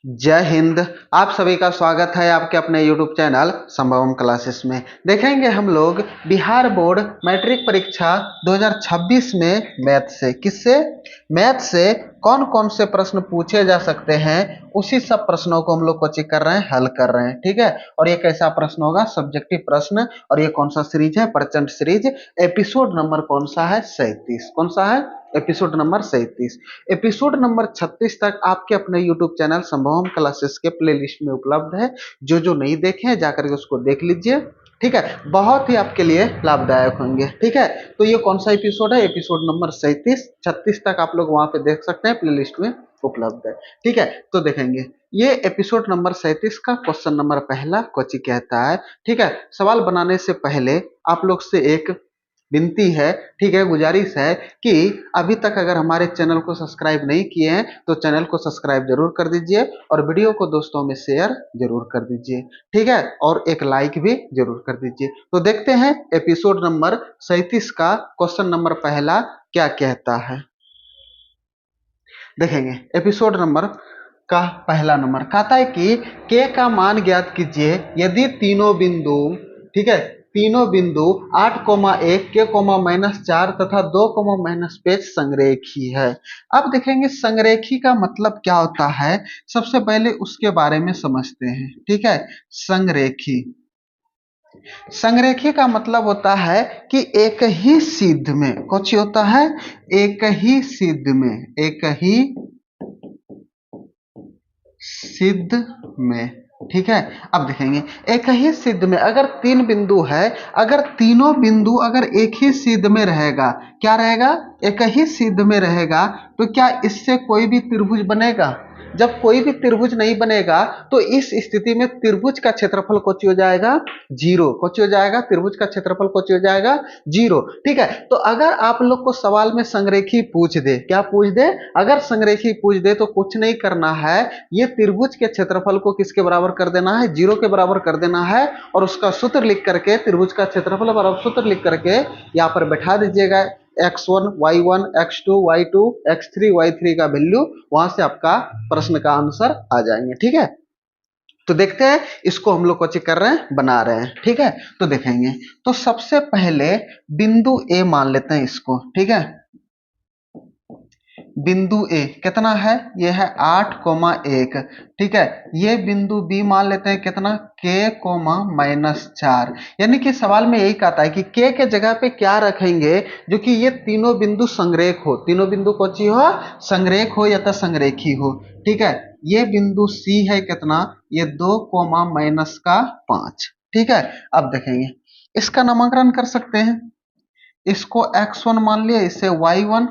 जय हिंद। आप सभी का स्वागत है आपके अपने YouTube चैनल संभवम क्लासेस में। देखेंगे हम लोग बिहार बोर्ड मैट्रिक परीक्षा 2026 में मैथ से मैथ से कौन कौन से प्रश्न पूछे जा सकते हैं, उसी सब प्रश्नों को हम लोग को चेक कर रहे हैं, हल कर रहे हैं। ठीक है, और ये कैसा प्रश्न होगा? सब्जेक्टिव प्रश्न। और ये कौन सा सीरीज है? प्रचंड सीरीज। एपिसोड नंबर कौन सा है? 37। कौन सा है? Episode number 37। एपिसोड नंबर 36 तक आपके अपने यूट्यूब चैनल संभवम क्लासेस के प्लेलिस्ट में उपलब्ध है। जो नहीं देखे हैं जाकर के उसको देख लीजिए। ठीक है, बहुत ही आपके लिए लाभदायक होंगे। ठीक है, तो ये कौन सा एपिसोड है? Episode number 37। 36 तक आप लोग वहां पे देख सकते हैं, प्लेलिस्ट में उपलब्ध है। ठीक है, तो देखेंगे ये एपिसोड नंबर 37 का क्वेश्चन नंबर पहला क्वेश्चन कहता है। ठीक है, सवाल बनाने से पहले आप लोग से एक विनती है, ठीक है, गुजारिश है कि अभी तक अगर हमारे चैनल को सब्सक्राइब नहीं किए हैं तो चैनल को सब्सक्राइब जरूर कर दीजिए और वीडियो को दोस्तों में शेयर जरूर कर दीजिए। ठीक है, और एक लाइक भी जरूर कर दीजिए। तो देखते हैं एपिसोड नंबर 37 का क्वेश्चन नंबर पहला क्या कहता है। देखेंगे एपिसोड नंबर का पहला नंबर कहता है कि के का मान ज्ञात कीजिए यदि तीनों बिंदु, ठीक है, तीनों बिंदु 8,1 के -4 तथा 2,-5 संरेखी है। अब देखेंगे संरेखी का मतलब क्या होता है, सबसे पहले उसके बारे में समझते हैं। ठीक है, संरेखी संरेखी का मतलब होता है कि एक ही सिद्ध में, कुछ होता है एक ही सिद्ध में, एक ही सिद्ध में। ठीक है, अब देखेंगे एक ही सिद्ध में अगर तीन बिंदु है, अगर तीनों बिंदु अगर एक ही सिद्ध में रहेगा, क्या रहेगा? एक ही सिद्ध में रहेगा, तो क्या इससे कोई भी त्रिभुज बनेगा? जब कोई भी त्रिभुज नहीं बनेगा तो इस स्थिति में त्रिभुज का क्षेत्रफल कुछ हो जाएगा? जीरो। कुछ हो जाएगा? त्रिभुज का क्षेत्रफल कुछ हो जाएगा? जीरो। ठीक है, तो अगर आप लोग को सवाल में संरेखी पूछ दे, क्या पूछ दे? अगर संरेखी पूछ दे तो कुछ नहीं करना है, ये त्रिभुज के क्षेत्रफल को किसके बराबर कर देना है? जीरो के बराबर कर देना है। और उसका सूत्र लिख करके, त्रिभुज का क्षेत्रफल बराबर सूत्र लिख करके यहाँ पर बैठा दीजिएगा। x1 y1 x2 y2 x3 y3 का वैल्यू, वहां से आपका प्रश्न का आंसर आ जाएंगे। ठीक है, तो देखते हैं इसको हम लोग चेक कर रहे हैं, बना रहे हैं। ठीक है, तो देखेंगे तो सबसे पहले बिंदु ए मान लेते हैं इसको। ठीक है, बिंदु ए कितना है? ये है 8,1। ठीक है, ये बिंदु बी मान लेते हैं कितना? k, -4। यानी कि सवाल में यही कहता है कि k के जगह पे क्या रखेंगे जो कि ये तीनों बिंदु संरेख हो, तीनों बिंदु कौची हो? संरेख हो या तो संरेखी हो। ठीक है, ये बिंदु c है कितना? ये 2, -5। ठीक है, अब देखेंगे इसका नामकरण कर सकते हैं। इसको x1 मान लिया, इसे y1,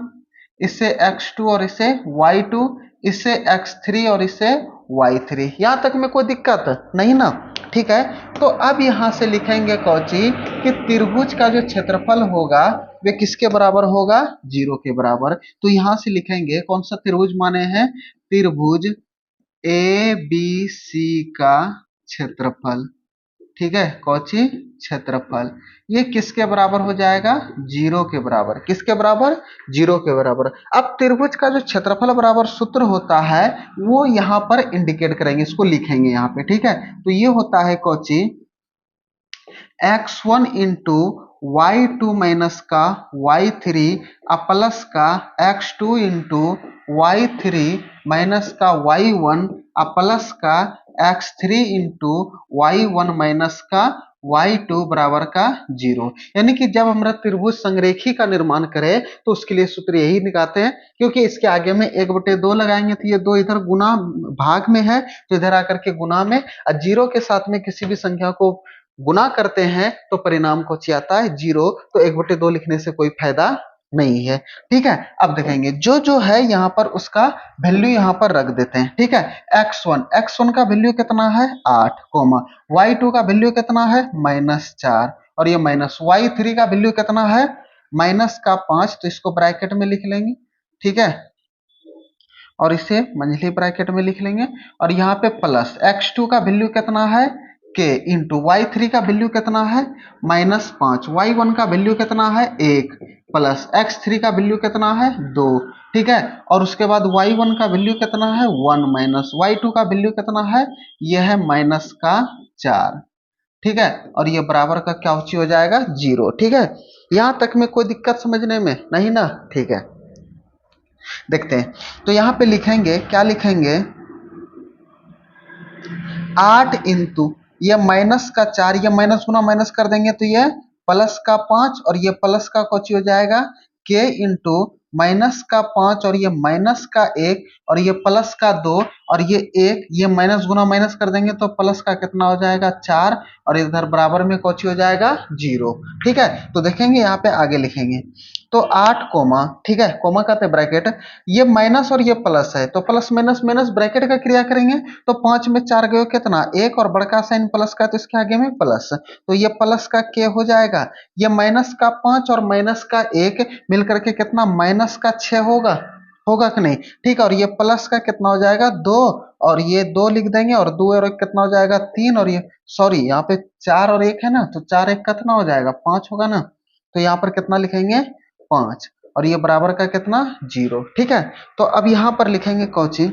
इसे x2 और इसे y2, इसे x3 और इसे y3। यहां तक में कोई दिक्कत नहीं ना? ठीक है, तो अब यहां से लिखेंगे कौची कि त्रिभुज का जो क्षेत्रफल होगा वे किसके बराबर होगा? जीरो के बराबर। तो यहां से लिखेंगे कौन सा त्रिभुज माने हैं? त्रिभुज ए बी सी का क्षेत्रफल। ठीक है, कौची? क्षेत्रफल। ये किसके बराबर हो जाएगा? जीरो के बराबर। किसके बराबर? जीरो के बराबर। अब त्रिभुज का जो क्षेत्रफल बराबर सूत्र होता है वो यहां पर इंडिकेट करेंगे, इसको लिखेंगे यहाँ पे। ठीक है, तो ये होता है Cauchy? x1 into y2 minus का y3 प्लस का x2 इंटू y3 माइनस का y1 प्लस का x3 इंटू y1 माइनस का y2 बराबर का जीरो। यानी कि जब हम त्रिभुज संरेखी का निर्माण करें तो उसके लिए सूत्र यही निकालते हैं, क्योंकि इसके आगे में 1/2 लगाएंगे तो ये 2 इधर गुना भाग में है तो इधर आकर के गुना में, और जीरो के साथ में किसी भी संख्या को गुना करते हैं तो परिणाम को आता है जीरो। तो 1/2 लिखने से कोई फायदा नहीं है। ठीक है, अब देखेंगे जो है यहाँ पर उसका वैल्यू यहाँ पर रख देते हैं। ठीक है, x1 का वैल्यू कितना है? 8, y2 का वैल्यू कितना है? -4, और ये माइनस y3 का वैल्यू कितना है? -5। तो इसको ब्रैकेट में लिख लेंगे। ठीक है, और इसे मंझली ब्रैकेट में लिख लेंगे, और यहाँ पे प्लस x2 का वैल्यू कितना है? k इंटू y3 का वैल्यू कितना है? -5। y1 का वैल्यू कितना है? 1 प्लस x3 का वैल्यू कितना है 2, ठीक है, और उसके बाद y1 का वैल्यू कितना है 1 माइनस y2 का वैल्यू कितना है, यह है माइनस का 4, ठीक है, और ये बराबर का क्या हो जाएगा 0, ठीक है। यहां तक में कोई दिक्कत समझने में नहीं ना, ठीक है। देखते हैं, तो यहाँ पे लिखेंगे, क्या लिखेंगे, 8 इंटू ये माइनस का 4, ये माइनस गुना माइनस कर देंगे तो ये प्लस का 5, और ये प्लस का कोची हो जाएगा के इंटू माइनस का 5 और ये माइनस का 1 और ये प्लस का 2 और ये 1, ये माइनस गुना माइनस कर देंगे तो प्लस का कितना हो जाएगा 4, और इधर बराबर में कोची हो जाएगा 0, ठीक है। तो देखेंगे यहाँ पे आगे लिखेंगे, तो 8 कोमा, ठीक है, कोमा कहते हैं ब्रैकेट, ये माइनस और ये प्लस है तो प्लस माइनस माइनस ब्रैकेट का क्रिया करेंगे तो 5 में 4 गए कितना 1, और बड़का साइन प्लस का तो इसके आगे में प्लस, तो ये प्लस का के हो जाएगा, ये माइनस का 5 और माइनस का 1 मिलकर के कितना माइनस का 6 होगा, होगा कि नहीं, ठीक है, और ये प्लस का कितना हो जाएगा 2, और ये 2 लिख देंगे, और 2 और 1 कितना हो जाएगा 3, और ये सॉरी यहाँ पे 4 और 1 है ना, तो 4 1 कितना हो जाएगा 5 होगा ना, तो यहाँ पर कितना लिखेंगे 5, और ये बराबर का कितना 0, ठीक है। तो अब यहां पर लिखेंगे कौची,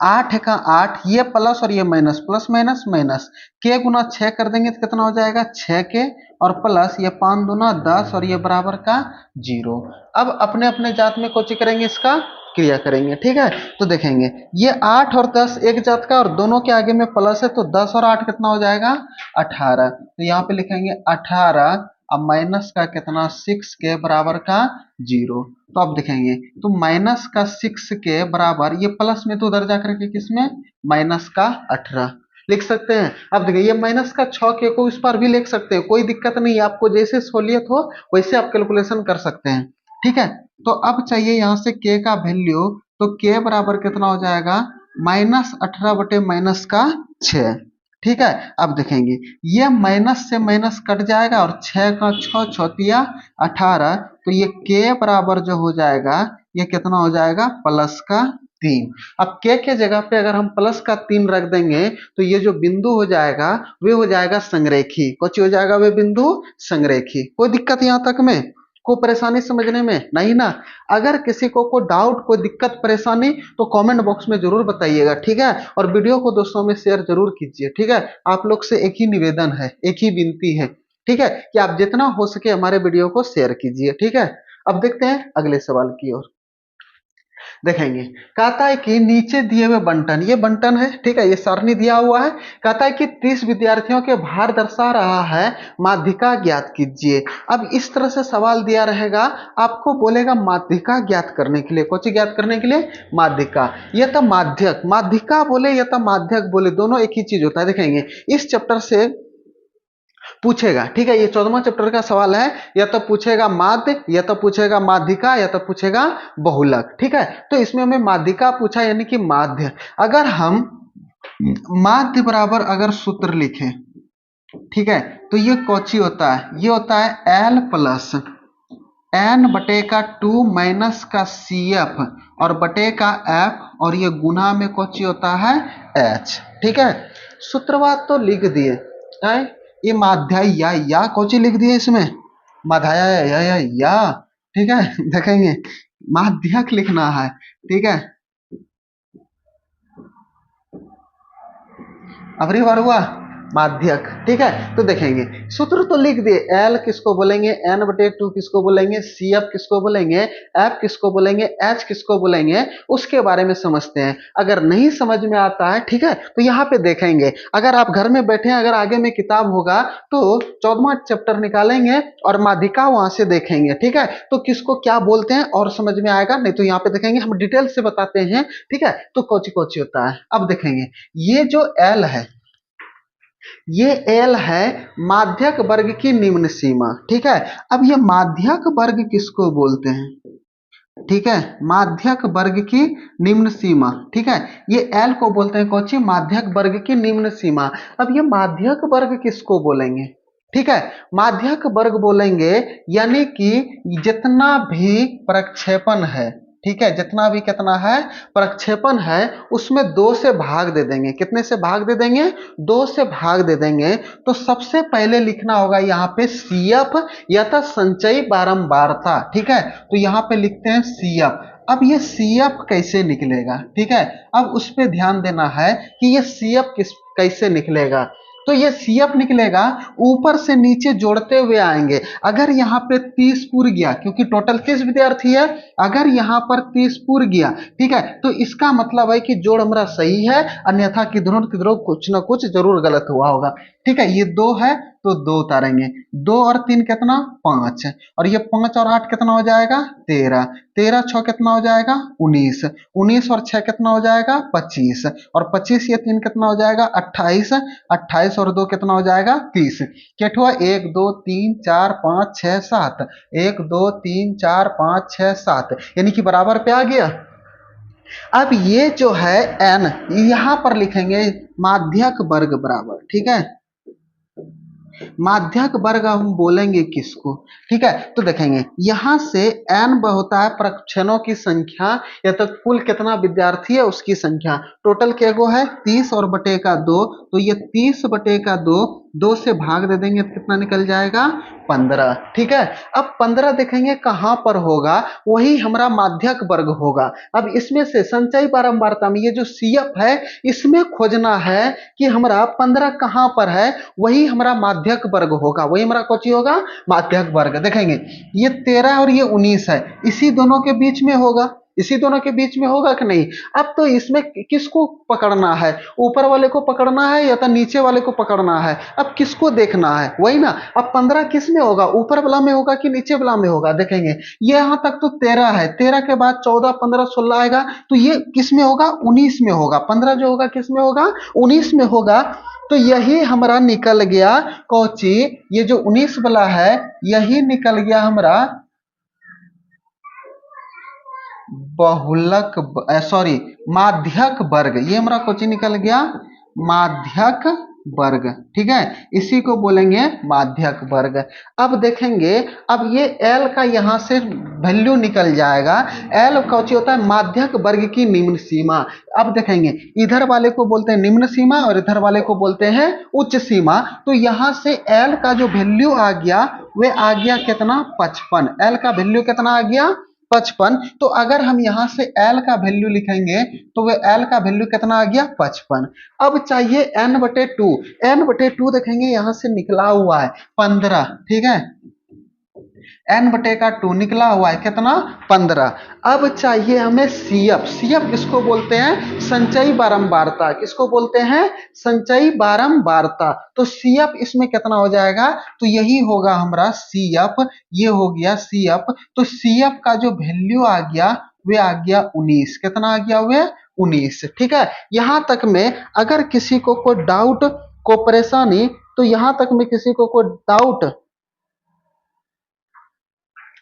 8 का 8, ये प्लस और ये माइनस, प्लस माइनस माइनस, के गुना 6 कर देंगे तो कितना हो जाएगा 6 के, और प्लस ये 5 दूना 10 और ये बराबर का 0। अब अपने अपने जात में कोची करेंगे, इसका क्रिया करेंगे, ठीक है। तो देखेंगे ये 8 और 10 एक जात का और दोनों के आगे में प्लस है, तो 10 और 8 कितना हो जाएगा 18, तो यहाँ पे लिखेंगे 18, अब माइनस का कितना 6 के बराबर का 0, तो अब देखेंगे तो माइनस का 6 के बराबर, ये प्लस में तो उधर जाकर के किसमें माइनस का 18 लिख सकते हैं। अब देखिए ये माइनस का 6 के को इस पर भी लिख सकते हैं, कोई दिक्कत नहीं है, आपको जैसे सहूलियत हो वैसे आप कैलकुलेशन कर सकते हैं, ठीक है। तो अब चाहिए यहाँ से के का वैल्यू, तो के बराबर कितना हो जाएगा माइनस 18 बटे माइनस का 6, ठीक है। अब देखेंगे ये माइनस से माइनस कट जाएगा और 6 का 6 छतिया 18, तो ये के बराबर जो हो जाएगा ये कितना हो जाएगा प्लस का 3। अब के जगह पे अगर हम प्लस का 3 रख देंगे तो ये जो बिंदु हो जाएगा वे हो जाएगा संरेखी, कुछ हो जाएगा वे बिंदु संरेखी। कोई दिक्कत यहाँ तक में, को परेशानी समझने में नहीं ना। अगर किसी को कोई डाउट कोई दिक्कत परेशानी तो कमेंट बॉक्स में जरूर बताइएगा, ठीक है, और वीडियो को दोस्तों में शेयर जरूर कीजिए, ठीक है। आप लोग से एक ही निवेदन है, एक ही विनती है, ठीक है, कि आप जितना हो सके हमारे वीडियो को शेयर कीजिए, ठीक है। अब देखते हैं अगले सवाल की ओर। देखेंगे कहता है कि नीचे दिए हुए बंटन, ये बंटन है, ठीक है, ये सारणी दिया हुआ है, कहता है कि 30 विद्यार्थियों के भार दर्शा रहा है, माध्यिका ज्ञात कीजिए। अब इस तरह से सवाल दिया रहेगा, आपको बोलेगा माध्यिका ज्ञात करने के लिए, कौन ज्ञात करने के लिए माध्यिका, यह तो माध्यक, माध्यिका बोले या तो माध्यक बोले, दोनों एक ही चीज होता है। देखेंगे इस चैप्टर से पूछेगा, ठीक है, ये 14वां चैप्टर का सवाल है, या तो पूछेगा माध्य, या तो पूछेगा माध्यिका, या तो पूछेगा बहुलक, ठीक है। तो इसमें हमें माध्यिका पूछा यानी कि माध्य, अगर हम माध्य बराबर अगर सूत्र लिखें, ठीक है, तो ये कौची होता है, ये होता है एल प्लस एन बटे का 2 माइनस का सी एफ और बटे का एफ, और ये गुना में कौची होता है एच, ठीक है। सूत्रवाद तो लिख दिए है, ये माध्याय या कौची लिख दिए इसमें माध्याय या, ठीक है। देखेंगे माध्यक लिखना है, ठीक है, अबरी बार हुआ माध्यक, ठीक है। तो देखेंगे सूत्र तो लिख दिए, एल किसको बोलेंगे, एन बटे 2 किसको बोलेंगे, सी एफ किसको बोलेंगे, एफ किसको बोलेंगे, एच किसको बोलेंगे, उसके बारे में समझते हैं। अगर नहीं समझ में आता है, ठीक है, तो यहाँ पे देखेंगे, अगर आप घर में बैठे हैं, अगर आगे में किताब होगा तो 14वां चैप्टर निकालेंगे और माध्यिका वहां से देखेंगे, ठीक है, तो किसको क्या बोलते हैं और समझ में आएगा। नहीं तो यहाँ पे देखेंगे हम डिटेल से बताते हैं, ठीक है, तो कोची कोची होता है। अब देखेंगे ये जो एल है, ये एल है माध्यक वर्ग की निम्न सीमा, ठीक है। अब ये माध्यक वर्ग किसको बोलते हैं, ठीक है, माध्यक वर्ग की निम्न सीमा, ठीक है, ये एल को बोलते हैं कौची माध्यक वर्ग की निम्न सीमा। अब ये माध्यक वर्ग किसको बोलेंगे, ठीक है, माध्यक वर्ग बोलेंगे यानी कि जितना भी प्रक्षेपण है, ठीक है, जितना भी कितना है प्रक्षेपण है उसमें 2 से भाग दे देंगे। कितने से भाग दे देंगे? 2 से भाग दे देंगे। तो सबसे पहले लिखना होगा यहाँ पे CF या तो संचयी बारंबारता। ठीक है, तो यहाँ पे लिखते हैं CF। अब ये CF कैसे निकलेगा? ठीक है, अब उस पर ध्यान देना है कि ये CF कैसे निकलेगा। तो ये CF निकलेगा ऊपर से नीचे जोड़ते हुए आएंगे। अगर यहाँ पे 30 पूर गया, क्योंकि टोटल 30 विद्यार्थी है, अगर यहाँ पर 30 पूर गया, ठीक है, तो इसका मतलब है कि जोड़ हमारा सही है, अन्यथा किधरों कुछ ना कुछ जरूर गलत हुआ होगा। ठीक है, ये 2 है तो 2 उतारेंगे। 2 और 3 कितना? 5। और ये 5 और 8 कितना हो जाएगा? 13। 13 6 कितना हो जाएगा? 19। 19 और 6 कितना हो जाएगा? 25। और 25 ये 3 कितना हो जाएगा? 28। 28 और 2 कितना हो जाएगा? 30। केठुआ 1 2 3 4 5 6 7। 1 2 3 4 5 6 7, यानी कि बराबर पे आ गया। अब ये जो है n यहां पर लिखेंगे माध्यक वर्ग बराबर। ठीक है, माध्यक वर्ग हम बोलेंगे किसको? ठीक है, तो देखेंगे यहां से n होता है प्रक्षेपणों की संख्या या तो कुल कितना विद्यार्थी है उसकी संख्या। टोटल क्या गो है? 30 और बटे का 2। तो ये 30 बटे का 2, 2 से भाग दे देंगे तो कितना निकल जाएगा? 15। ठीक है, अब 15 देखेंगे कहां पर होगा? वही हमारा माध्यक वर्ग होगा। अब इसमें से संचयी बारंबारता में ये जो CF है इसमें खोजना है कि हमारा 15 कहां पर है, वही हमारा माध्यक वर्ग होगा। वही हमारा कौन होगा? माध्यक वर्ग। देखेंगे ये 13 और ये 19 है, इसी दोनों के बीच में होगा। इसी दोनों के बीच में होगा कि नहीं? अब तो इसमें किसको पकड़ना है? ऊपर वाले को पकड़ना है या तो नीचे वाले को पकड़ना है? अब किसको देखना है? वही ना। अब 15 किस में होगा? ऊपर वाला में होगा कि नीचे वाला में होगा? देखेंगे ये यहां तक तो 13 है, 13 के बाद 14 15 16 आएगा, तो ये किस में होगा? 19 में होगा। 15 जो होगा किस में होगा? 19 में होगा। तो यही हमारा निकल गया कौची, ये जो 19 वाला है यही निकल गया हमारा बहुलक, सॉरी, माध्यक वर्ग। ये हमारा क्वेश्चन निकल गया माध्यक वर्ग। ठीक है, इसी को बोलेंगे माध्यक वर्ग। अब देखेंगे, अब ये L का यहां से वैल्यू निकल जाएगा। L कौची होता है? माध्यक वर्ग की निम्न सीमा। अब देखेंगे इधर वाले को बोलते हैं निम्न सीमा और इधर वाले को बोलते हैं उच्च सीमा। तो यहां से L का जो वैल्यू आ गया वे आ गया कितना? 55। L का वैल्यू कितना आ गया? 55। तो अगर हम यहां से L का वैल्यू लिखेंगे तो वह L का वैल्यू कितना आ गया? 55। अब चाहिए n/2। n/2 देखेंगे यहां से निकला हुआ है 15। ठीक है, n/2 निकला हुआ है कितना? 15। अब चाहिए हमें CF। CF किसको बोलते हैं? संचयी बारंबारता। किसको बोलते हैं? संचयी बारंबारता। तो CF इसमें कितना हो जाएगा? तो यही होगा हमारा CF। ये हो गया CF। तो CF का जो वैल्यू आ गया वे आ गया 19। कितना आ गया? वे 19। ठीक है, यहां तक में अगर किसी को कोई डाउट, को परेशानी, तो यहां तक में किसी को कोई डाउट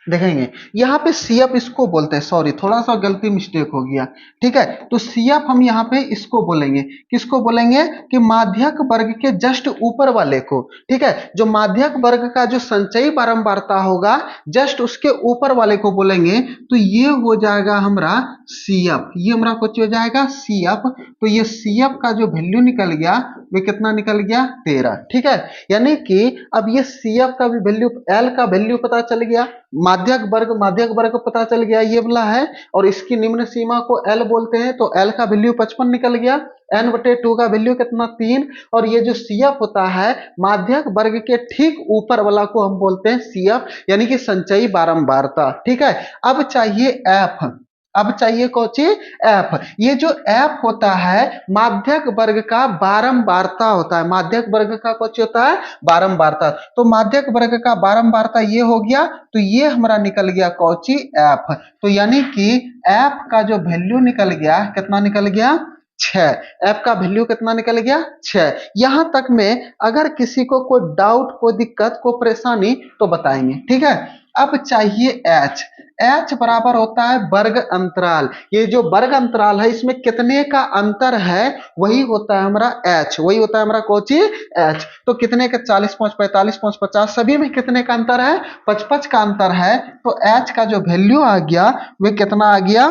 देखेंगे यहाँ पे CF इसको बोलते हैं। सॉरी, थोड़ा सा गलती मिस्टेक हो गया। ठीक है, तो CF हम यहाँ पे इसको बोलेंगे। किसको बोलेंगे? कि माध्यक वर्ग के जस्ट ऊपर वाले को। ठीक है, जो माध्यक वर्ग का जो संचयी बारंबारता होगा जस्ट उसके ऊपर वाले को बोलेंगे। तो ये हो जाएगा हमारा CF। ये हमारा कुछ हो जाएगा CF। तो ये CF का जो वैल्यू निकल गया वे कितना निकल गया? 13। ठीक है, यानी कि अब ये CF का भी वैल्यू, L का वैल्यू पता चल गया, माध्यक वर्ग पता चल गया ये वाला है, और इसकी निम्न सीमा को L बोलते हैं। तो L का वैल्यू 55 निकल गया। n/2 का वैल्यू कितना? 3। और ये जो CF होता है माध्यक वर्ग के ठीक ऊपर वाला को हम बोलते हैं CF, यानी कि संचयी बारंबारता। ठीक है, अब चाहिए F। अब चाहिए कौची? F। ये जो F होता है माध्यक वर्ग का बारंबारता होता है। माध्यक वर्ग का कौची होता है? बारंबारता। तो माध्यक वर्ग का बारंबारता ये हो गया, तो ये हमारा निकल गया कौची? F। तो यानी कि F का जो वैल्यू निकल गया कितना निकल गया? 6। F का वैल्यू कितना निकल गया? 6। यहां तक में अगर किसी को कोई डाउट, कोई दिक्कत, कोई परेशानी तो बताएंगे। ठीक है, अब चाहिए एच। एच बराबर होता है वर्ग अंतराल। ये जो वर्ग अंतराल है इसमें कितने का अंतर है वही होता है हमारा एच, वही होता है हमारा कोची एच। तो कितने का 40 5 45 5 50 सभी में कितने का अंतर है 55 का अंतर है। तो एच का जो वैल्यू आ गया वे कितना आ गया,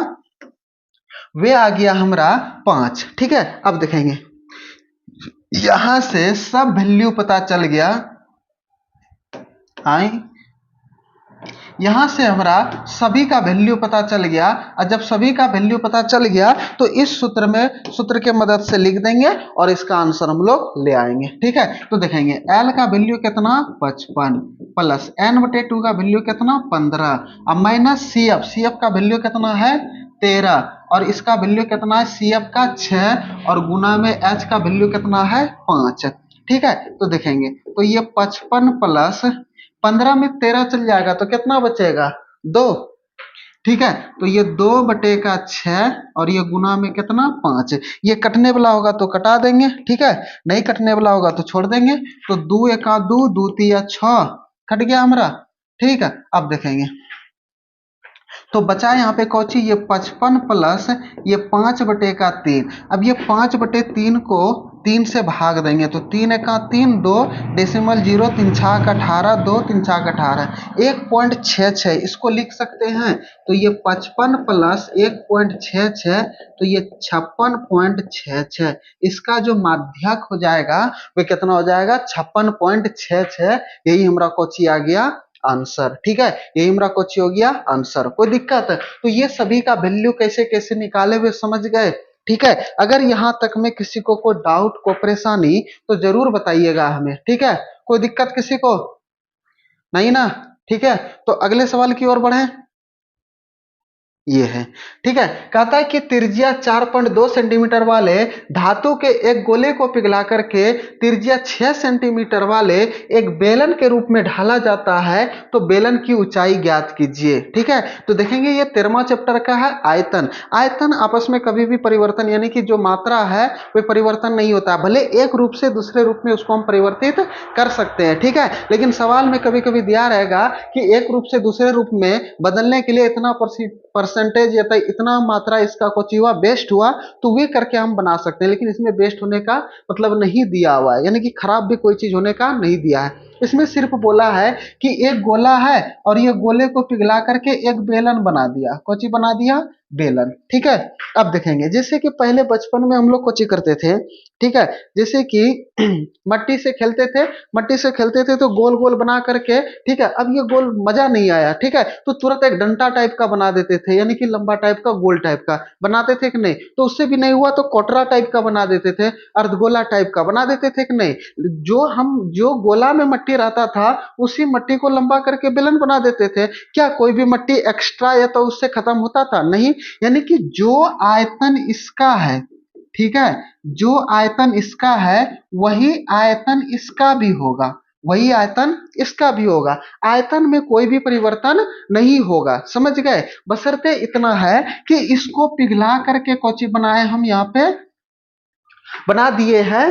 वे आ गया हमारा 5। ठीक है, अब देखेंगे यहां से सब वैल्यू पता चल गया। आई यहां से हमारा सभी का वैल्यू पता चल गया। और जब सभी का वैल्यू पता चल गया तो इस सूत्र में सूत्र के मदद से लिख देंगे और इसका आंसर हम लोग ले आएंगे। ठीक है, तो देखेंगे एल का वैल्यू कितना 55 प्लस n/2 का वैल्यू कितना 15 अब माइनस सी एफ का वैल्यू कितना है 13 और इसका वैल्यू कितना है सी एफ का 6 और गुना में एच का वैल्यू कितना है 5। ठीक है, तो देखेंगे तो ये 55 प्लस 15 में 13 चल जाएगा तो कितना बचेगा 2। ठीक है, तो ये 2/6 और ये गुना में कितना 5। ये कटने वाला होगा तो कटा देंगे, ठीक है, नहीं कटने वाला होगा तो छोड़ देंगे। तो 2 एका 2 2 तिया 6 कट गया हमारा। ठीक है, अब देखेंगे तो बचा यहाँ पे कौची ये 55 प्लस ये 5/3। अब ये 5/3 को 3 से भाग देंगे तो 3 एका 3 2 डेसिमल 0 3 छाक 18 2 3 छाक 18 1.66 इसको लिख सकते हैं। तो ये 55 प्लस 1.66 तो ये 56.66 इसका जो माध्यक हो जाएगा वो कितना हो जाएगा 56.66। यही हमारा कौची आ गया आंसर। ठीक है, यही हमारा क्वेश्चन हो गया आंसर। कोई दिक्कत है तो ये सभी का वैल्यू कैसे कैसे निकाले हुए समझ गए। ठीक है, अगर यहां तक में किसी को कोई डाउट को परेशानी तो जरूर बताइएगा हमें। ठीक है, कोई दिक्कत किसी को नहीं ना। ठीक है, तो अगले सवाल की ओर बढ़े। ये है, ठीक है, कहता है कि त्रिज्या 4.2 सेंटीमीटर वाले धातु के एक गोले को पिघला करके त्रिज्या 6 सेंटीमीटर वाले एक बेलन के रूप में ढाला जाता है तो बेलन की ऊंचाई ज्ञात कीजिए। ठीक है, तो देखेंगे ये 13वां चैप्टर का है आयतन। आयतन आपस में कभी भी परिवर्तन यानी कि जो मात्रा है वो परिवर्तन नहीं होता, भले एक रूप से दूसरे रूप में उसको हम परिवर्तित कर सकते हैं। ठीक है, लेकिन सवाल में कभी कभी दिया रहेगा कि एक रूप से दूसरे रूप में बदलने के लिए इतना परसेंटेज या इतना मात्रा इसका कुछ हुआ बेस्ट हुआ तो वे करके हम बना सकते हैं, लेकिन इसमें बेस्ट होने का मतलब नहीं दिया हुआ है, यानी कि खराब भी कोई चीज होने का नहीं दिया है। इसमें सिर्फ बोला है कि एक गोला है और ये गोले को पिघला करके एक बेलन बना दिया। कोची बना दिया बेलन। ठीक है, अब देखेंगे जैसे कि पहले बचपन में हम लोग कोची करते थे। ठीक है, जैसे कि मट्टी से खेलते थे, मट्टी से खेलते थे तो गोल गोल बना करके, ठीक है, अब ये गोल मजा नहीं आया। ठीक है, तो तुरंत एक डंडा टाइप का बना देते थे, यानी कि लंबा टाइप का गोल टाइप का बनाते थे कि नहीं। तो उससे भी नहीं हुआ तो कोटरा टाइप का बना देते थे, अर्धगोला टाइप का बना देते थे कि नहीं। जो गोला में मट्टी रहता था उसी मट्टी को लंबा करके बेलन बना देते थे। क्या कोई भी मट्टी एक्स्ट्रा या तो उससे खत्म होता था नहीं, यानी कि जो आयतन इसका है, ठीक है, जो आयतन इसका है वही आयतन इसका भी होगा, वही आयतन इसका भी होगा। आयतन में कोई भी परिवर्तन नहीं होगा, समझ गए। बशर्ते इतना है कि इसको पिघला करके कोची बनाए हम यहाँ पे बना दिए हैं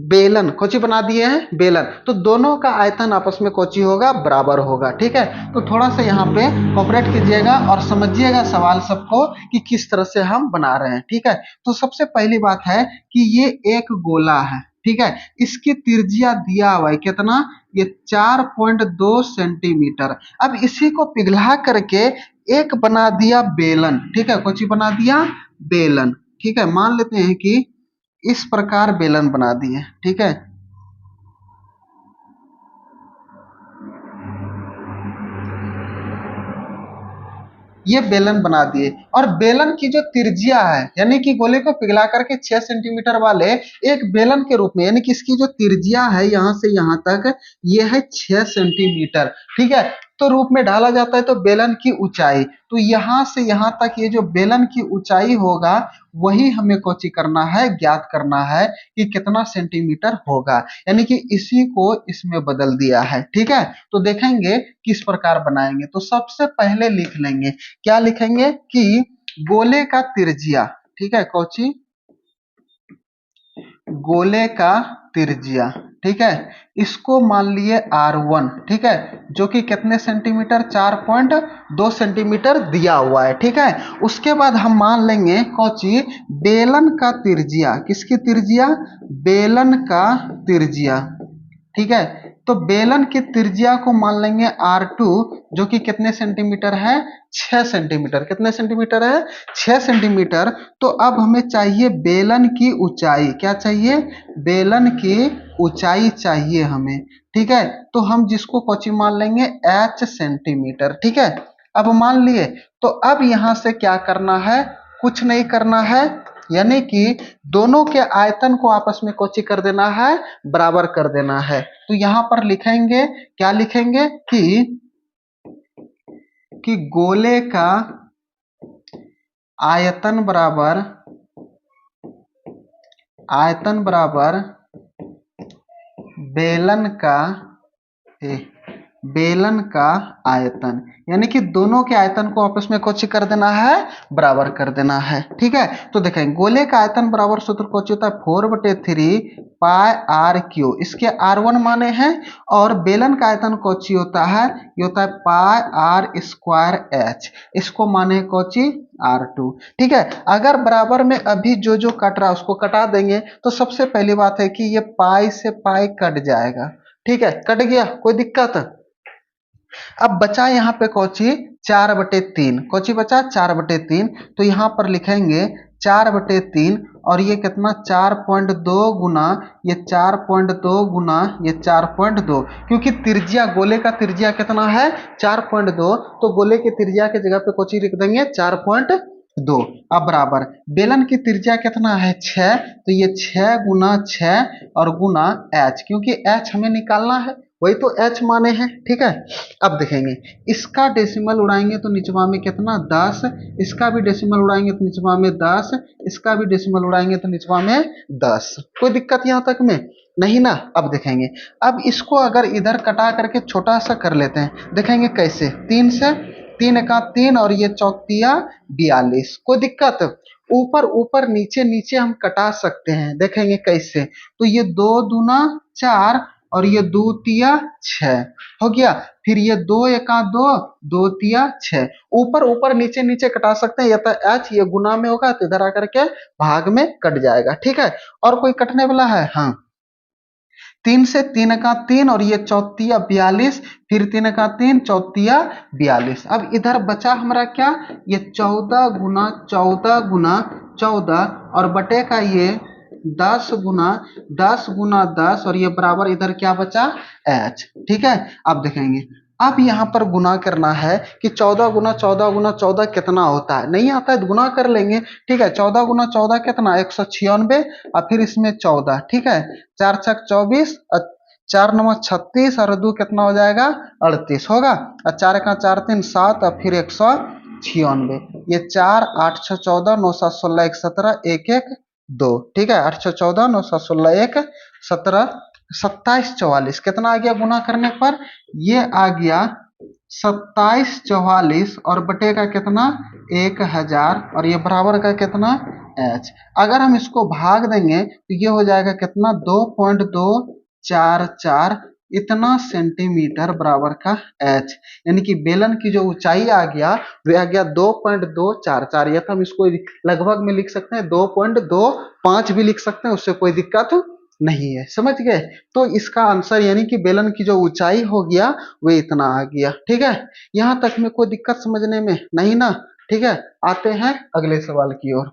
बेलन। कोची बना दिए हैं बेलन, तो दोनों का आयतन आपस में कोची होगा बराबर होगा। ठीक है, तो थोड़ा सा यहाँ पे कोऑपरेट कीजिएगा और समझिएगा सवाल सबको कि किस तरह से हम बना रहे हैं। ठीक है, तो सबसे पहली बात है कि ये एक गोला है। ठीक है, इसकी त्रिज्या दिया हुआ है कितना, ये 4.2 सेंटीमीटर। अब इसी को पिघला करके एक बना दिया बेलन। ठीक है, कोची बना दिया बेलन। ठीक है, मान लेते हैं कि इस प्रकार बेलन बना दिए। ठीक है, ये बेलन बना दिए और बेलन की जो त्रिज्या है यानी कि गोले को पिघला करके 6 सेंटीमीटर वाले एक बेलन के रूप में, यानी कि इसकी जो त्रिज्या है यहां से यहां तक ये है 6 सेंटीमीटर। ठीक है, तो रूप में ढाला जाता है तो बेलन की ऊंचाई, तो यहां से यहां तक ये जो बेलन की ऊंचाई होगा वही हमें कोची करना है, ज्ञात करना है कि कितना सेंटीमीटर होगा, यानी कि इसी को इसमें बदल दिया है। ठीक है, तो देखेंगे किस प्रकार बनाएंगे। तो सबसे पहले लिख लेंगे, क्या लिखेंगे कि गोले का त्रिज्या। ठीक है, कौची गोले का त्रिज्या, ठीक है, इसको मान लिए R1, ठीक है, जो कि कितने सेंटीमीटर, 4.2 सेंटीमीटर दिया हुआ है, ठीक है। उसके बाद हम मान लेंगे कौची, बेलन का त्रिज्या, किसकी त्रिज्या, बेलन का त्रिज्या, ठीक है। तो बेलन की त्रिज्या को मान लेंगे R2, जो कि कितने सेंटीमीटर है, 6 सेंटीमीटर, कितने सेंटीमीटर है, 6 सेंटीमीटर। तो अब हमें चाहिए बेलन की ऊंचाई, क्या चाहिए, बेलन की ऊंचाई चाहिए हमें, ठीक है। तो हम जिसको कोची मान लेंगे H सेंटीमीटर, ठीक है। अब मान लिए, तो अब यहां से क्या करना है, कुछ नहीं करना है, यानी कि दोनों के आयतन को आपस में कोची कर देना है, बराबर कर देना है। तो यहां पर लिखेंगे, क्या लिखेंगे कि गोले का आयतन बराबर, आयतन बराबर बेलन का, बेलन का आयतन, यानी कि दोनों के आयतन को आपस में कोची कर देना है, बराबर कर देना है, ठीक है। तो देखें, गोले का आयतन बराबर सूत्र कोची होता है 4/3 पाई आर क्यू, इसके R1 माने हैं, और बेलन का आयतन कोची होता है, ये होता है पाई आर स्क्वायर एच, इसको माने कोची R2, ठीक है। अगर बराबर में अभी जो जो कट रहा है उसको कटा देंगे, तो सबसे पहली बात है कि ये पाई से पाई कट जाएगा, ठीक है, कट गया, कोई दिक्कत। अब बचा यहाँ पे कोची 4/3, कोची बचा 4/3, तो यहाँ पर लिखेंगे 4/3, और ये कितना 4.2 गुना, ये 4.2 गुना ये 4.2, क्योंकि त्रिज्या, गोले का त्रिज्या कितना है 4.2, तो गोले की त्रिज्या की जगह पे कोची लिख देंगे 4.2। अब बराबर बेलन की त्रिज्या कितना है 6, तो ये 6 गुना 6 और गुना h, क्योंकि h हमें निकालना है, वही तो h माने हैं, ठीक है। अब देखेंगे, इसका डेसिमल उड़ाएंगे तो निचवा में कितना 10, इसका भी डेसिमल उड़ाएंगे तो निचवा में 10, इसका भी डेसिमल उड़ाएंगे तो निचवा में 10, कोई दिक्कत यहाँ तक में नहीं ना। अब देखेंगे, अब इसको अगर इधर कटा करके छोटा सा कर लेते हैं, देखेंगे कैसे, 3 से, 3 का 3 और ये चौतिया 42, कोई दिक्कत, ऊपर ऊपर नीचे नीचे हम कटा सकते हैं, देखेंगे कैसे, तो ये 2 दूना 4 और ये 2 तिया 6 हो गया, फिर ये 2 एका 2, 2 तिया 6, ऊपर ऊपर नीचे नीचे कटा सकते हैं, या तो h ये गुना में होगा तो इधर आकर के भाग में कट जाएगा, ठीक है। और कोई कटने वाला है, हाँ, 3 से, 3 का 3 और ये चौतिया 42, फिर 3 का 3 चौतिया 42। अब इधर बचा हमारा क्या, ये 14 गुना 14 गुना 14 और बटे का ये 10 गुना 10 गुना 10, और ये बराबर इधर क्या बचा h, ठीक है। अब देखेंगे, अब यहाँ पर गुना करना है कि 14 गुना 14 गुना 14 कितना होता है, नहीं आता है तो गुना कर लेंगे, ठीक है। 14 गुना 14 कितना 196, और फिर इसमें 14, ठीक है, 4 छक 24, 4 नवा 36 और 2 कितना हो जाएगा 38 होगा, और 4 का 4 3 7 और फिर 196, ये 4 8 6 14 9 7 16 1 17 1 1 2, ठीक है, 8 6 14 9 7 16 1 17 27 44, कितना आ गया गुना करने पर, ये आ गया 27 44 और बटे का कितना 1000, और ये बराबर का कितना h। अगर हम इसको भाग देंगे तो ये हो जाएगा कितना 2.244, इतना सेंटीमीटर बराबर का h, यानी कि बेलन की जो ऊंचाई आ गया वह आ गया 2.244, या तो हम इसको लगभग में लिख सकते हैं 2.25 भी लिख सकते हैं, उससे कोई दिक्कत नहीं है, समझ गए। तो इसका आंसर यानी कि बेलन की जो ऊंचाई हो गया वो इतना आ गया, ठीक है। यहां तक में कोई दिक्कत समझने में नहीं ना, ठीक है। आते हैं अगले सवाल की ओर।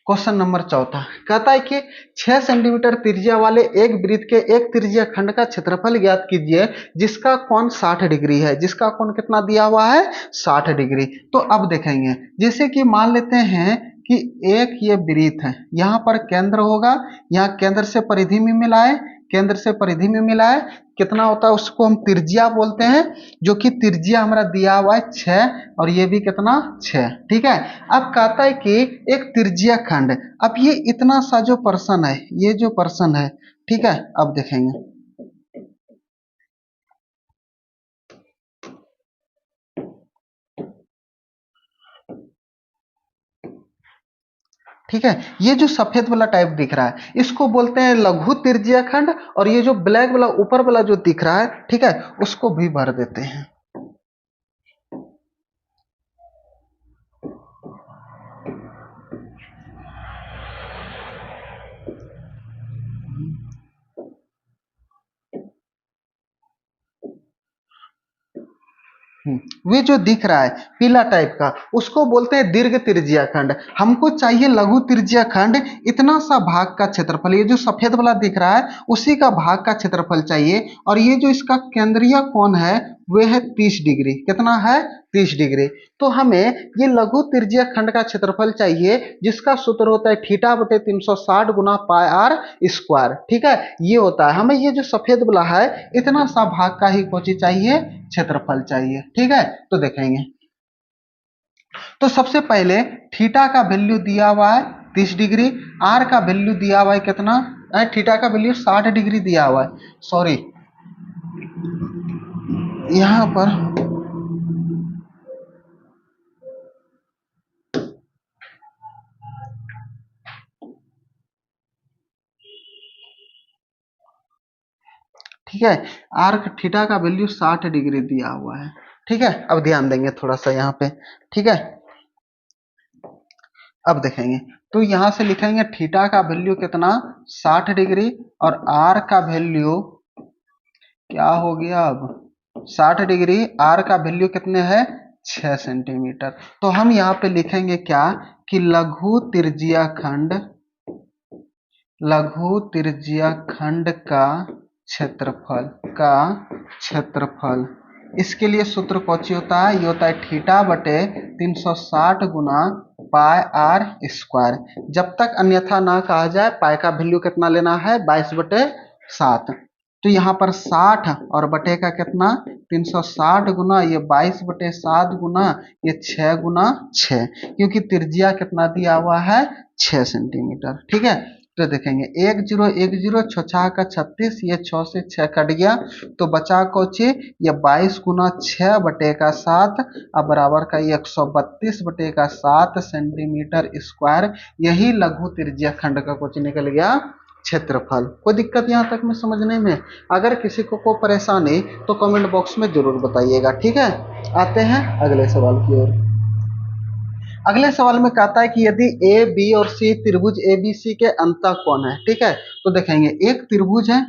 क्वेश्चन नंबर चौथा कहता है कि 6 सेंटीमीटर त्रिज्या वाले एक वृत्त के एक त्रिज्या खंड का क्षेत्रफल ज्ञात कीजिए जिसका कोण 60 डिग्री है, जिसका कोण कितना दिया हुआ है 60 डिग्री। तो अब देखेंगे, जैसे कि मान लेते हैं कि एक ये वृत्त है, यहाँ पर केंद्र होगा, यहाँ केंद्र से परिधि में मिलाए, केंद्र से परिधि में मिलाए, कितना होता है उसको हम त्रिज्या बोलते हैं, जो कि त्रिज्या हमारा दिया हुआ है 6 और ये भी कितना 6, ठीक है। अब कहता है कि एक त्रिज्या खंड, अब ये इतना सा जो पर्सन है, ये जो पर्सन है, ठीक है। अब देखेंगे, ठीक है, ये जो सफेद वाला टाइप दिख रहा है इसको बोलते हैं लघु त्रिज्यीय खंड, और ये जो ब्लैक वाला ऊपर वाला जो दिख रहा है, ठीक है, उसको भी भर देते हैं। वे जो दिख रहा है पीला टाइप का उसको बोलते हैं दीर्घ त्रिज्यीय खंड। हमको चाहिए लघु त्रिज्यीय खंड, इतना सा भाग का क्षेत्रफल, ये जो सफेद वाला दिख रहा है उसी का भाग का क्षेत्रफल चाहिए, और ये जो इसका केंद्रीय कोण है वह है 30 डिग्री। कितना है? 30 डिग्री। तो हमें ये लघु त्रिज्यीय खंड का क्षेत्रफल चाहिए जिसका सूत्र होता है थीटा बटे 360 गुना पाई आर स्क्वायर। ठीक है, ये होता है। हमें ये जो सफेद वाला है इतना सा भाग का ही कोची चाहिए, क्षेत्रफल चाहिए। ठीक है, तो देखेंगे। तो सबसे पहले थीटा का वैल्यू दिया हुआ है 30 डिग्री, आर का वैल्यू दिया हुआ है कितना, थीटा का वैल्यू 60 डिग्री दिया हुआ है, सॉरी यहां पर ठीक है, आर थीटा का वैल्यू 60 डिग्री दिया हुआ है। ठीक है, अब ध्यान देंगे थोड़ा सा यहाँ पे। ठीक है, अब देखेंगे तो यहां से लिखेंगे थीटा का वैल्यू कितना, 60 डिग्री, और आर का वैल्यू क्या हो गया, अब 60 डिग्री, आर का वैल्यू कितने है, 6 सेंटीमीटर। तो हम यहाँ पे लिखेंगे क्या कि लघु त्रिज्यीय खंड का क्षेत्रफल, इसके लिए सूत्र कौन सी होता है, ये होता है थीटा बटे 360 गुना पाई आर स्क्वायर। जब तक अन्यथा ना कहा जाए, पाई का वैल्यू कितना लेना है, 22/7। तो यहाँ पर 60 और बटे का कितना, 360 गुना ये 22/7 गुना ये 6 गुना 6, क्योंकि त्रिज्या कितना दिया हुआ है, 6 सेंटीमीटर। ठीक है, तो देखेंगे 1 0 1 0, 6 का 36, ये 6 से 6 कट गया, तो बचा कोची, ये 22 गुना 6 बटे का 7, अब बराबर का ये 132/7 सेंटीमीटर स्क्वायर। यही लघु त्रिज्यीय खंड का कोची निकल गया क्षेत्रफल। कोई दिक्कत यहाँ तक में समझने में? अगर किसी को कोई परेशानी तो कमेंट बॉक्स में जरूर बताइएगा। ठीक है, आते हैं अगले सवाल की ओर। अगले सवाल में कहता है कि यदि ए बी और सी त्रिभुज ए बी सी के अंतः कोण है। ठीक है, तो देखेंगे एक त्रिभुज है,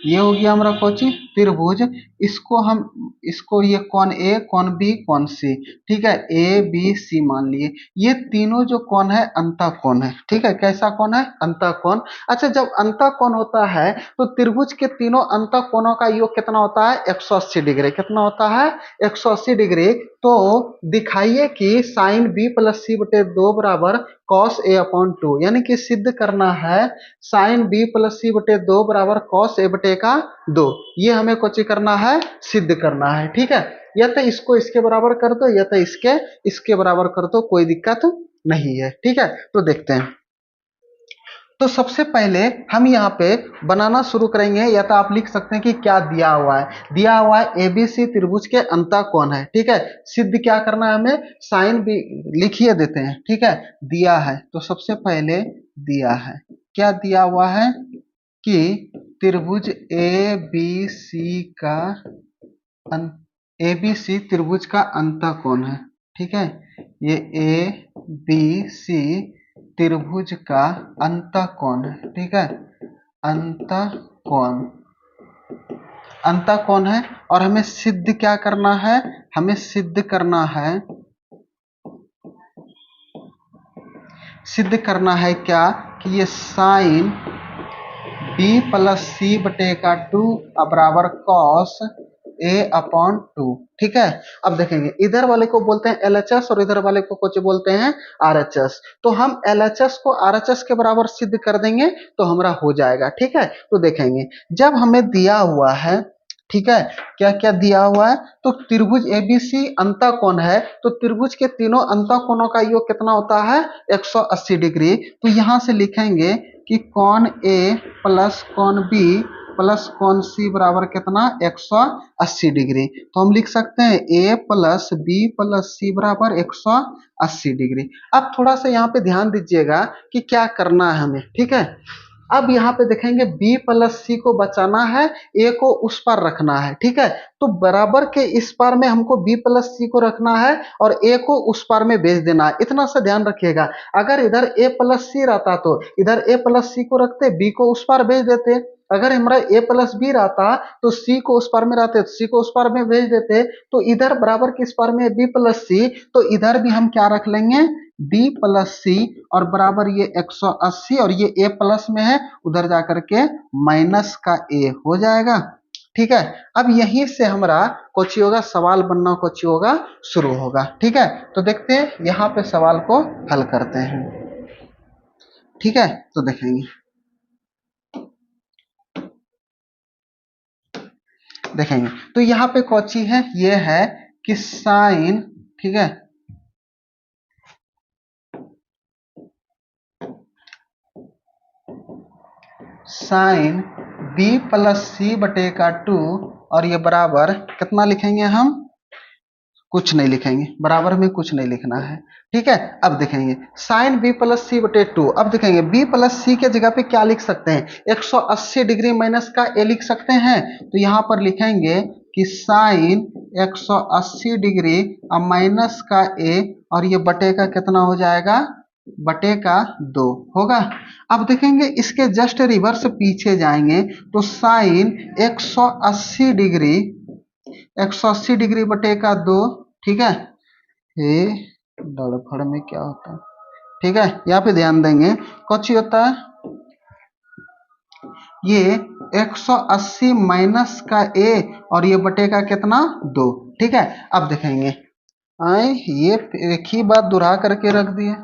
ये हो गया हमारा कोची त्रिभुज, इसको ये कौन ए, कौन बी, कौन सी, ठीक है, ए बी सी मान लिए। ये तीनों जो कौन है अंतः कोण है। ठीक है, कैसा कौन है, अंतः कोण। अच्छा, जब अंतः कोण होता है तो त्रिभुज के तीनों अंतः कोणों का योग कितना होता है, 180 डिग्री। कितना होता है, 180 डिग्री। तो दिखाइए कि साइन बी प्लस सी बटे 2 बराबर कॉस ए अपॉन 2, यानी कि सिद्ध करना है साइन बी प्लस सी बटे 2 बराबर कॉस ए बटे का 2। ये हमें कुछ करना है, सिद्ध करना है। ठीक है, या तो इसको इसके बराबर कर दो, या तो इसके बराबर कर दो, कोई दिक्कत नहीं है। ठीक है, तो देखते हैं। तो सबसे पहले हम यहाँ पे बनाना शुरू करेंगे, या तो आप लिख सकते हैं कि क्या दिया हुआ है। दिया हुआ है एबीसी त्रिभुज के अंतः कोण है। ठीक है, सिद्ध क्या करना है हमें, साइन बी लिखिए देते हैं। ठीक है, दिया है तो सबसे पहले दिया है, क्या दिया हुआ है कि त्रिभुज ए बी सी त्रिभुज का अंतः कोण है। ठीक है, ये ए बी सी त्रिभुज का अंतः कोण है। ठीक है, अंतः कोण है, और हमें सिद्ध क्या करना है, हमें सिद्ध करना है क्या कि ये साइन बी प्लस सी बटे का 2 बराबर कॉस ए अपॉन 2। ठीक है, अब देखेंगे इधर वाले को बोलते हैं एलएचएस और इधर वाले को कुछ बोलते हैं आरएचएस। तो हम एलएचएस को आरएचएस के बराबर सिद्ध कर देंगे तो हमारा हो जाएगा। ठीक है, तो देखेंगे जब हमें दिया हुआ है, ठीक है, क्या क्या दिया हुआ है, तो त्रिभुज एबीसी अंतः कोण है, तो त्रिभुज के तीनों अंतः कोणों का योग कितना होता है, 180 डिग्री। तो यहां से लिखेंगे कि कॉन ए प्लस कॉन बी प्लस कौन सी बराबर कितना 180 डिग्री। तो हम लिख सकते हैं ए प्लस बी प्लस सी बराबर 180 डिग्री। अब थोड़ा सा यहाँ पे ध्यान दीजिएगा कि क्या करना है हमें, ठीक है। अब यहाँ पे देखेंगे b प्लस सी को बचाना है, a को उस पार रखना है, ठीक है। तो बराबर के इस पार में हमको b प्लस सी को रखना है और a को उस पार में भेज देना है। इतना सा ध्यान रखिएगा, अगर इधर a प्लस सी रहता तो इधर a प्लस सी को रखते, b को उस पार भेज देते। अगर हमारा a प्लस बी रहता तो c को उस पार में रहते तो c को उस पार में भेज देते। तो इधर बराबर के इस पार में b प्लस सी, तो इधर भी हम क्या रख लेंगे b प्लस सी और बराबर ये 180 और ये a प्लस में है, उधर जाकर के माइनस का a हो जाएगा, ठीक है। अब यहीं से हमारा कोची होगा सवाल बनना कोची होगा शुरू होगा, ठीक है। तो देखते हैं यहाँ पे सवाल को हल करते हैं, ठीक है। तो देखेंगे तो यहाँ पे कोची है, ये है कि साइन, ठीक है, साइन बी प्लस सी बटे का 2 और ये बराबर कितना लिखेंगे हम, कुछ नहीं लिखेंगे, बराबर में कुछ नहीं लिखना है, ठीक है। अब देखेंगे साइन बी प्लस सी बटे 2। अब देखेंगे बी प्लस सी के जगह पे क्या लिख सकते हैं, 180 डिग्री माइनस का ए लिख सकते हैं। तो यहाँ पर लिखेंगे कि साइन 180 डिग्री और माइनस का ए और ये बटे का कितना हो जाएगा, बटे का 2 होगा। अब देखेंगे इसके जस्ट रिवर्स पीछे जाएंगे तो साइन 180 डिग्री 180 डिग्री बटे का 2, ठीक है। ये दड़फड़ में क्या होता है, ठीक है। यहाँ पे ध्यान देंगे कुछ होता है, ये 180 माइनस का a और ये बटे का कितना 2, ठीक है। अब देखेंगे आए ये एक ही बात दोहरा करके रख दिए,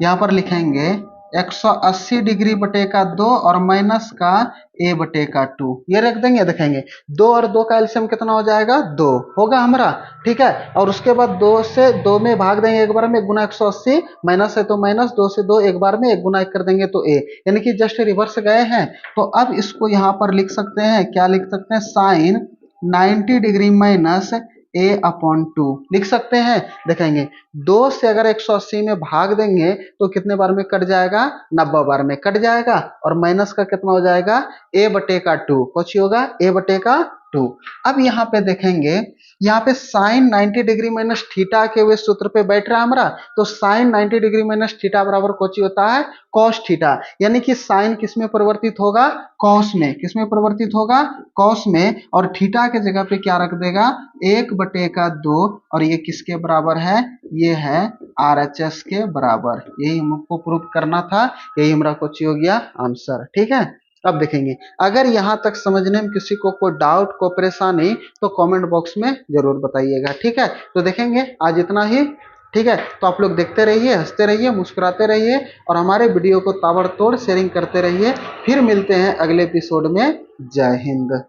यहाँ पर लिखेंगे 180 डिग्री बटे का 2 और माइनस का a बटे का 2, ये रख देंगे। देखेंगे 2 और 2 का एलसीएम कितना हो जाएगा, 2 होगा हमारा, ठीक है। और उसके बाद 2 से 2 में भाग देंगे एक बार में, 1 गुना 180, माइनस है तो माइनस, 2 से 2 एक बार में, 1 गुना 1 कर देंगे तो a, यानी कि जस्ट रिवर्स गए हैं। तो अब इसको यहाँ पर लिख सकते हैं, क्या लिख सकते हैं, sine 90 degree minus a upon 2 लिख सकते हैं। देखेंगे 2 से अगर 180 में भाग देंगे तो कितने बार में कट जाएगा, 90 बार में कट जाएगा और माइनस का कितना हो जाएगा, a बटे का 2, कुछ होगा a बटे का 2। अब यहाँ पे देखेंगे, यहाँ पे साइन 90 डिग्री माइनस थीटा के हुए सूत्र पे बैठ रहा है हमारा। तो साइन 90 डिग्री माइनस थीटा बराबर कुछ होता है कॉस थीटा, यानी कि साइन किस में परिवर्तित होगा, कॉस में। किस में परिवर्तित होगा, कॉस में। और थीटा के जगह पे क्या रख देगा, 1 बटे का 2 और ये किसके बराबर है, ये है RHS के बराबर। यही हमको प्रूफ करना था, यही हमारा कुछ हो गया आंसर, ठीक है। अब देखेंगे अगर यहाँ तक समझने में किसी को कोई डाउट को परेशानी तो कमेंट बॉक्स में जरूर बताइएगा, ठीक है। तो देखेंगे आज इतना ही, ठीक है। तो आप लोग देखते रहिए, हंसते रहिए, मुस्कुराते रहिए और हमारे वीडियो को ताबड़तोड़ शेयरिंग करते रहिए। फिर मिलते हैं अगले एपिसोड में। जय हिंद।